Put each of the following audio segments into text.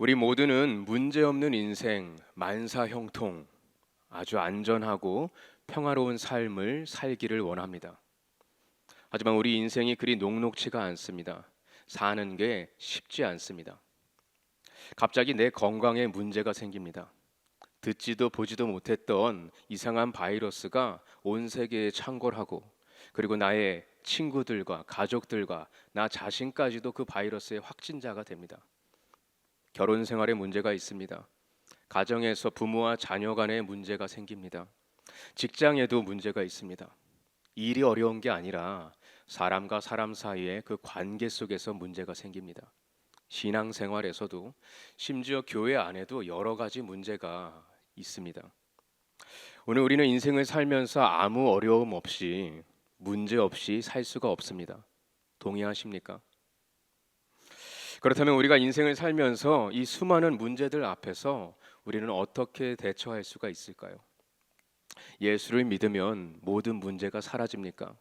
우리 모두는 문제없는 인생, 만사형통, 아주 안전하고 평화로운 삶을 살기를 원합니다. 하지만 우리 인생이 그리 녹록치가 않습니다. 사는 게 쉽지 않습니다. 갑자기 내 건강에 문제가 생깁니다. 듣지도 보지도 못했던 이상한 바이러스가 온 세계에 창궐하고, 그리고 나의 친구들과 가족들과 나 자신까지도 그 바이러스의 확진자가 됩니다. 결혼 생활에 문제가 있습니다. 가정에서 부모와 자녀 간에 문제가 생깁니다. 직장에도 문제가 있습니다. 일이 어려운 게 아니라 사람과 사람 사이의 그 관계 속에서 문제가 생깁니다. 신앙생활에서도, 심지어 교회 안에도 여러 가지 문제가 있습니다. 오늘 우리는 인생을 살면서 아무 어려움 없이, 문제 없이 살 수가 없습니다. 동의하십니까? 그렇다면 우리가 인생을 살면서 이 수많은 문제들 앞에서 우리는 어떻게 대처할 수가 있을까요? 예수를 믿으면 모든 문제가 사라집니까?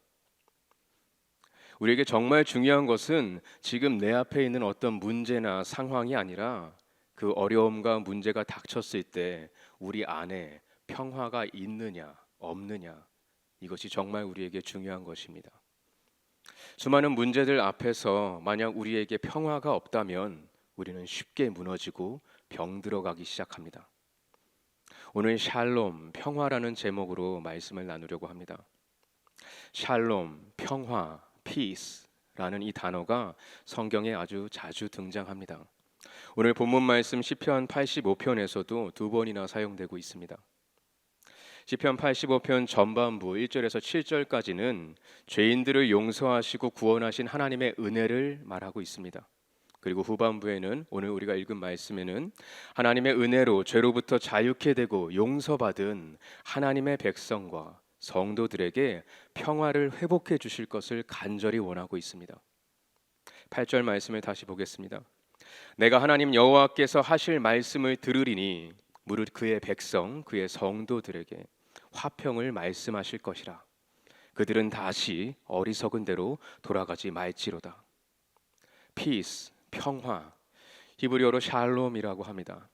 우리에게 정말 중요한 것은 지금 내 앞에 있는 어떤 문제나 상황이 아니라, 그 어려움과 문제가 닥쳤을 때 우리 안에 평화가 있느냐 없느냐, 이것이 정말 우리에게 중요한 것입니다. 수많은 문제들 앞에서 만약 우리에게 평화가 없다면 우리는 쉽게 무너지고 병들어가기 시작합니다. 오늘 샬롬, 평화라는 제목으로 말씀을 나누려고 합니다. 샬롬, 평화, peace라는 이 단어가 성경에 아주 자주 등장합니다. 오늘 본문 말씀 시편 85편에서도 두 번이나 사용되고 있습니다. 시편 85편 전반부 1절에서 7절까지는 죄인들을 용서하시고 구원하신 하나님의 은혜를 말하고 있습니다. 그리고 후반부에는 오늘 우리가 읽은 말씀에는 하나님의 은혜로 죄로부터 자유케 되고 용서받은 하나님의 백성과 성도들에게 평화를 회복해 주실 것을 간절히 원하고 있습니다. 8절 말씀을 다시 보겠습니다. 내가 하나님 여호와께서 하실 말씀을 들으리니 무릇 그의 백성, 그의 성도들에게 화평을 말씀하실 것이라. 그들은 다시 어리석은 대로 돌아가지 말지로다. peace, 평화, 히브리어로 샬롬이라고 합니다.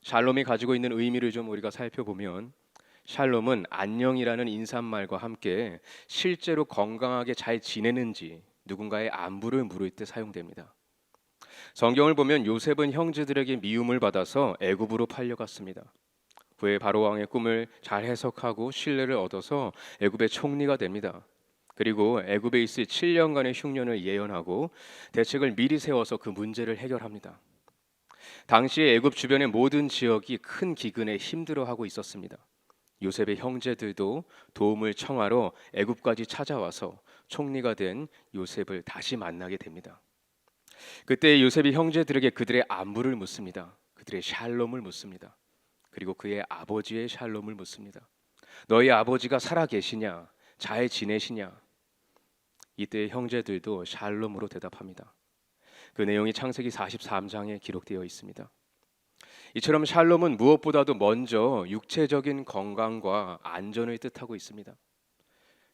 샬롬이 가지고 있는 의미를 좀 우리가 살펴보면, 샬롬은 안녕이라는 인사말과 함께 실제로 건강하게 잘 지내는지 누군가의 안부를 물을 때 사용됩니다. 성경을 보면 요셉은 형제들에게 미움을 받아서 애굽으로 팔려갔습니다. 후에 바로 왕의 꿈을 잘 해석하고 신뢰를 얻어서 애굽의 총리가 됩니다. 그리고 애굽에 있을 7년간의 흉년을 예언하고 대책을 미리 세워서 그 문제를 해결합니다. 당시에 애굽 주변의 모든 지역이 큰 기근에 힘들어하고 있었습니다. 요셉의 형제들도 도움을 청하러 애굽까지 찾아와서 총리가 된 요셉을 다시 만나게 됩니다. 그때 요셉이 형제들에게 그들의 안부를 묻습니다. 그들의 샬롬을 묻습니다. 그리고 그의 아버지의 샬롬을 묻습니다. 너희 아버지가 살아 계시냐? 잘 지내시냐? 이때 형제들도 샬롬으로 대답합니다. 그 내용이 창세기 43장에 기록되어 있습니다. 이처럼 샬롬은 무엇보다도 먼저 육체적인 건강과 안전을 뜻하고 있습니다.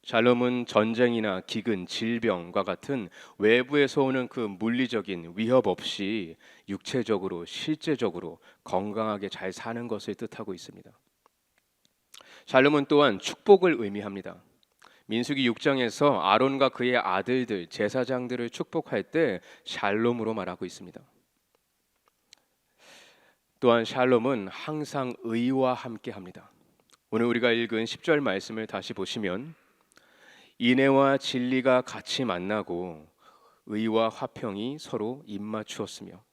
샬롬은 전쟁이나 기근, 질병과 같은 외부에서 오는 그 물리적인 위협 없이 육체적으로, 실제적으로 건강하게 잘 사는 것을 뜻하고 있습니다. 샬롬은 또한 축복을 의미합니다. 민수기 6장에서 아론과 그의 아들들, 제사장들을 축복할 때 샬롬으로 말하고 있습니다. 또한 샬롬은 항상 의와 함께 합니다. 오늘 우리가 읽은 10절 말씀을 다시 보시면, 인애와 진리가 같이 만나고 의와 화평이 서로 입맞추었으며,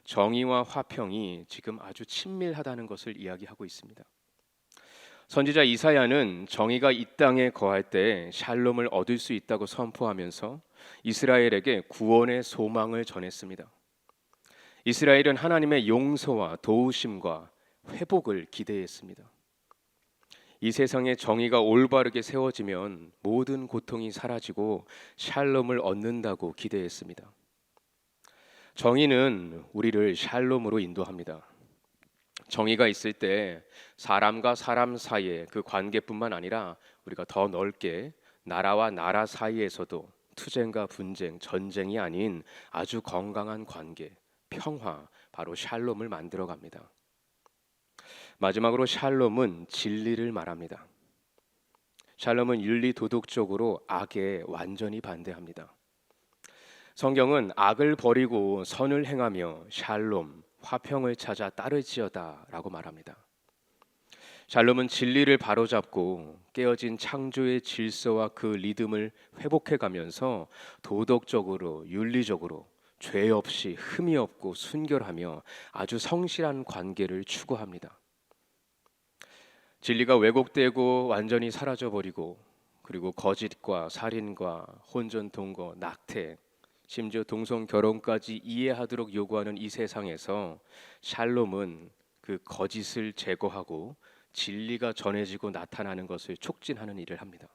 정의와 화평이 지금 아주 친밀하다는 것을 이야기하고 있습니다. 선지자 이사야는 정의가 이 땅에 거할 때 샬롬을 얻을 수 있다고 선포하면서 이스라엘에게 구원의 소망을 전했습니다. 이스라엘은 하나님의 용서와 도우심과 회복을 기대했습니다. 이 세상에 정의가 올바르게 세워지면 모든 고통이 사라지고 샬롬을 얻는다고 기대했습니다. 정의는 우리를 샬롬으로 인도합니다. 정의가 있을 때 사람과 사람 사이의 그 관계뿐만 아니라 우리가 더 넓게 나라와 나라 사이에서도 투쟁과 분쟁, 전쟁이 아닌 아주 건강한 관계, 평화, 바로 샬롬을 만들어 갑니다. 마지막으로 샬롬은 진리를 말합니다. 샬롬은 윤리 도덕적으로 악에 완전히 반대합니다. 성경은 악을 버리고 선을 행하며 샬롬, 화평을 찾아 따르지어다라고 말합니다. 샬롬은 진리를 바로잡고 깨어진 창조의 질서와 그 리듬을 회복해 가면서 도덕적으로 윤리적으로 죄 없이 흠이 없고 순결하며 아주 성실한 관계를 추구합니다. 진리가 왜곡되고 완전히 사라져 버리고 그리고 거짓과 살인과 혼전 동거, 낙태, 심지어 동성 결혼까지 이해하도록 요구하는 이 세상에서 샬롬은 그 거짓을 제거하고 진리가 전해지고 나타나는 것을 촉진하는 일을 합니다.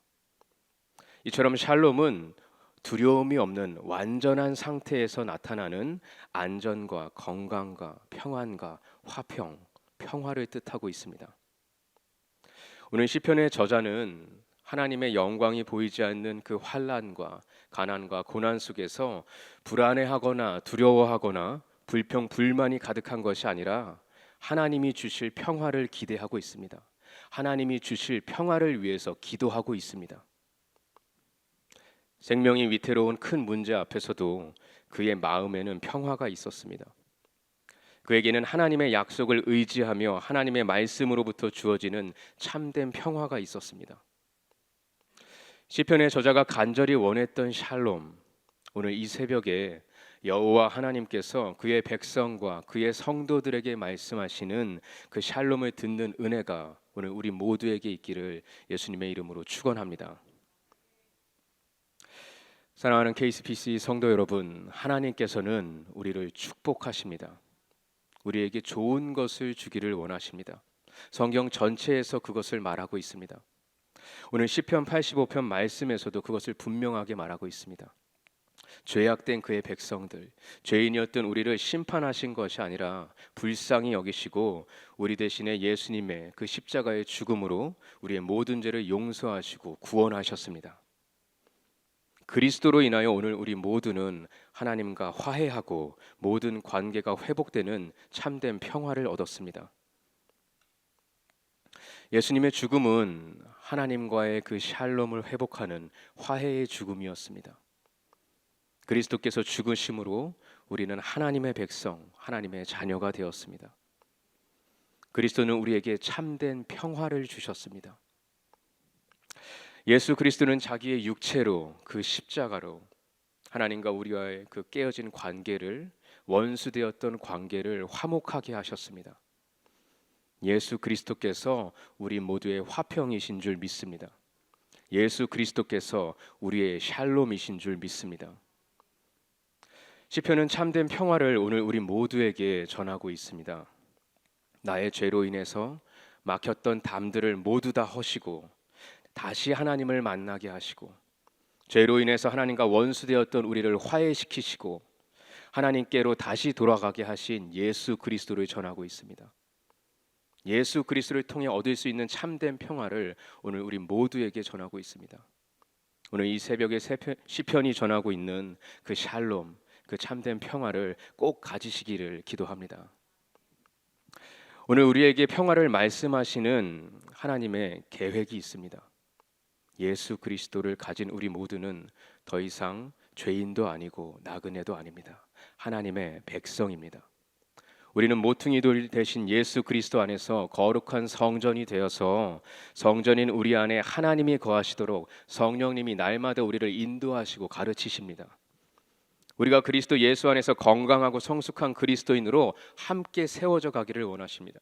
이처럼 샬롬은 두려움이 없는 완전한 상태에서 나타나는 안전과 건강과 평안과 화평, 평화를 뜻하고 있습니다. 오늘 시편의 저자는 하나님의 영광이 보이지 않는 그 환난과 가난과 고난 속에서 불안해하거나 두려워하거나 불평, 불만이 가득한 것이 아니라 하나님이 주실 평화를 기대하고 있습니다. 하나님이 주실 평화를 위해서 기도하고 있습니다. 생명이 위태로운 큰 문제 앞에서도 그의 마음에는 평화가 있었습니다. 그에게는 하나님의 약속을 의지하며 하나님의 말씀으로부터 주어지는 참된 평화가 있었습니다. 시편의 저자가 간절히 원했던 샬롬, 오늘 이 새벽에 여호와 하나님께서 그의 백성과 그의 성도들에게 말씀하시는 그 샬롬을 듣는 은혜가 오늘 우리 모두에게 있기를 예수님의 이름으로 축원합니다. 사랑하는 KCPC 성도 여러분, 하나님께서는 우리를 축복하십니다. 우리에게 좋은 것을 주기를 원하십니다. 성경 전체에서 그것을 말하고 있습니다. 오늘 시편 85편 말씀에서도 그것을 분명하게 말하고 있습니다. 죄악된 그의 백성들, 죄인이었던 우리를 심판하신 것이 아니라 불쌍히 여기시고 우리 대신에 예수님의 그 십자가의 죽음으로 우리의 모든 죄를 용서하시고 구원하셨습니다. 그리스도로 인하여 오늘 우리 모두는 하나님과 화해하고 모든 관계가 회복되는 참된 평화를 얻었습니다. 예수님의 죽음은 하나님과의 그 샬롬을 회복하는 화해의 죽음이었습니다. 그리스도께서 죽으심으로 우리는 하나님의 백성, 하나님의 자녀가 되었습니다. 그리스도는 우리에게 참된 평화를 주셨습니다. 예수 그리스도는 자기의 육체로 그 십자가로 하나님과 우리와의 그 깨어진 관계를 원수되었던 관계를 화목하게 하셨습니다. 예수 그리스도께서 우리 모두의 화평이신 줄 믿습니다. 예수 그리스도께서 우리의 샬롬이신 줄 믿습니다. 시편은 참된 평화를 오늘 우리 모두에게 전하고 있습니다. 나의 죄로 인해서 막혔던 담들을 모두 다 허시고 다시 하나님을 만나게 하시고 죄로 인해서 하나님과 원수되었던 우리를 화해시키시고 하나님께로 다시 돌아가게 하신 예수 그리스도를 전하고 있습니다. 예수 그리스도를 통해 얻을 수 있는 참된 평화를 오늘 우리 모두에게 전하고 있습니다. 오늘 이 새벽에 시편이 전하고 있는 그 샬롬, 그 참된 평화를 꼭 가지시기를 기도합니다. 오늘 우리에게 평화를 말씀하시는 하나님의 계획이 있습니다. 예수 그리스도를 가진 우리 모두는 더 이상 죄인도 아니고 나그네도 아닙니다. 하나님의 백성입니다. 우리는 모퉁이돌 대신 예수 그리스도 안에서 거룩한 성전이 되어서 성전인 우리 안에 하나님이 거하시도록 성령님이 날마다 우리를 인도하시고 가르치십니다. 우리가 그리스도 예수 안에서 건강하고 성숙한 그리스도인으로 함께 세워져 가기를 원하십니다.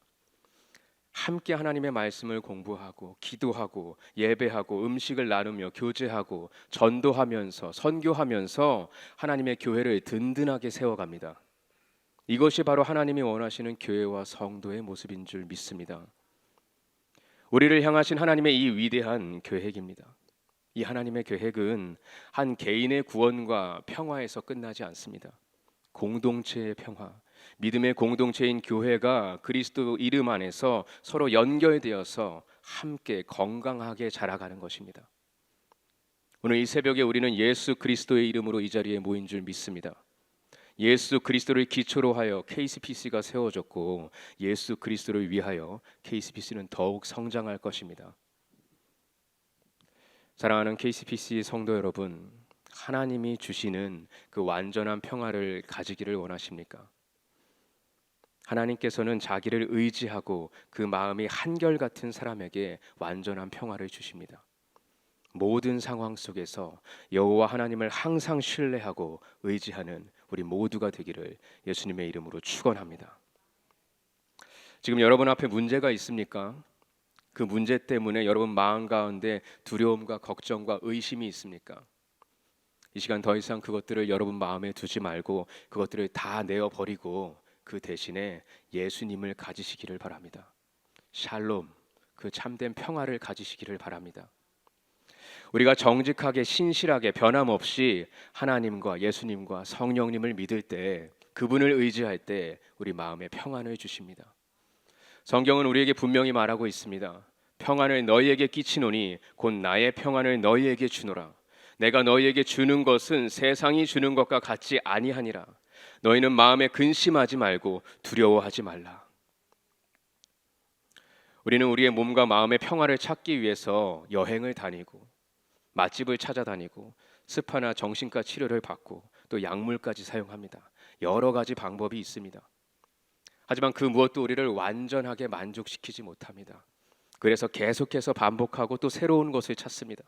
함께 하나님의 말씀을 공부하고 기도하고 예배하고 음식을 나누며 교제하고 전도하면서 선교하면서 하나님의 교회를 든든하게 세워갑니다. 이것이 바로 하나님이 원하시는 교회와 성도의 모습인 줄 믿습니다. 우리를 향하신 하나님의 이 위대한 계획입니다. 이 하나님의 계획은 한 개인의 구원과 평화에서 끝나지 않습니다. 공동체의 평화, 믿음의 공동체인 교회가 그리스도 이름 안에서 서로 연결되어서 함께 건강하게 자라가는 것입니다. 오늘 이 새벽에 우리는 예수 그리스도의 이름으로 이 자리에 모인 줄 믿습니다. 예수 그리스도를 기초로 하여 KCPC가 세워졌고 예수 그리스도를 위하여 KCPC는 더욱 성장할 것입니다. 사랑하는 KCPC 성도 여러분, 하나님이 주시는 그 완전한 평화를 가지기를 원하십니까? 하나님께서는 자기를 의지하고 그 마음이 한결같은 사람에게 완전한 평화를 주십니다. 모든 상황 속에서 여호와 하나님을 항상 신뢰하고 의지하는 우리 모두가 되기를 예수님의 이름으로 축원합니다. 지금 여러분 앞에 문제가 있습니까? 그 문제 때문에 여러분 마음 가운데 두려움과 걱정과 의심이 있습니까? 이 시간 더 이상 그것들을 여러분 마음에 두지 말고 그것들을 다 내어버리고 그 대신에 예수님을 가지시기를 바랍니다. 샬롬, 그 참된 평화를 가지시기를 바랍니다. 우리가 정직하게 신실하게 변함없이 하나님과 예수님과 성령님을 믿을 때, 그분을 의지할 때 우리 마음에 평안을 주십니다. 성경은 우리에게 분명히 말하고 있습니다. 평안을 너희에게 끼치노니 곧 나의 평안을 너희에게 주노라. 내가 너희에게 주는 것은 세상이 주는 것과 같지 아니하니라. 너희는 마음에 근심하지 말고 두려워하지 말라. 우리는 우리의 몸과 마음의 평화를 찾기 위해서 여행을 다니고 맛집을 찾아다니고 스파나 정신과 치료를 받고 또 약물까지 사용합니다. 여러 가지 방법이 있습니다. 하지만 그 무엇도 우리를 완전하게 만족시키지 못합니다. 그래서 계속해서 반복하고 또 새로운 것을 찾습니다.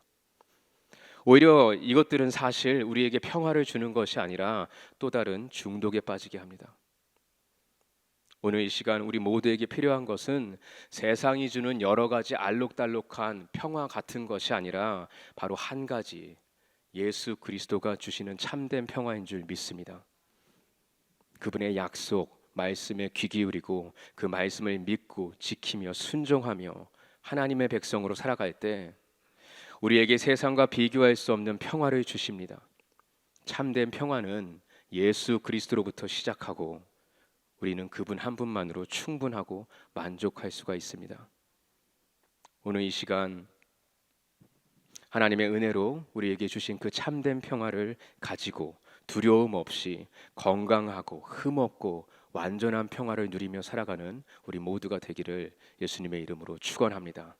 오히려 이것들은 사실 우리에게 평화를 주는 것이 아니라 또 다른 중독에 빠지게 합니다. 오늘 이 시간 우리 모두에게 필요한 것은 세상이 주는 여러 가지 알록달록한 평화 같은 것이 아니라 바로 한 가지, 예수 그리스도가 주시는 참된 평화인 줄 믿습니다. 그분의 약속, 말씀에 귀 기울이고 그 말씀을 믿고 지키며 순종하며 하나님의 백성으로 살아갈 때 우리에게 세상과 비교할 수 없는 평화를 주십니다. 참된 평화는 예수 그리스도로부터 시작하고 우리는 그분 한 분만으로 충분하고 만족할 수가 있습니다. 오늘 이 시간 하나님의 은혜로 우리에게 주신 그 참된 평화를 가지고 두려움 없이 건강하고 흠없고 완전한 평화를 누리며 살아가는 우리 모두가 되기를 예수님의 이름으로 축원합니다.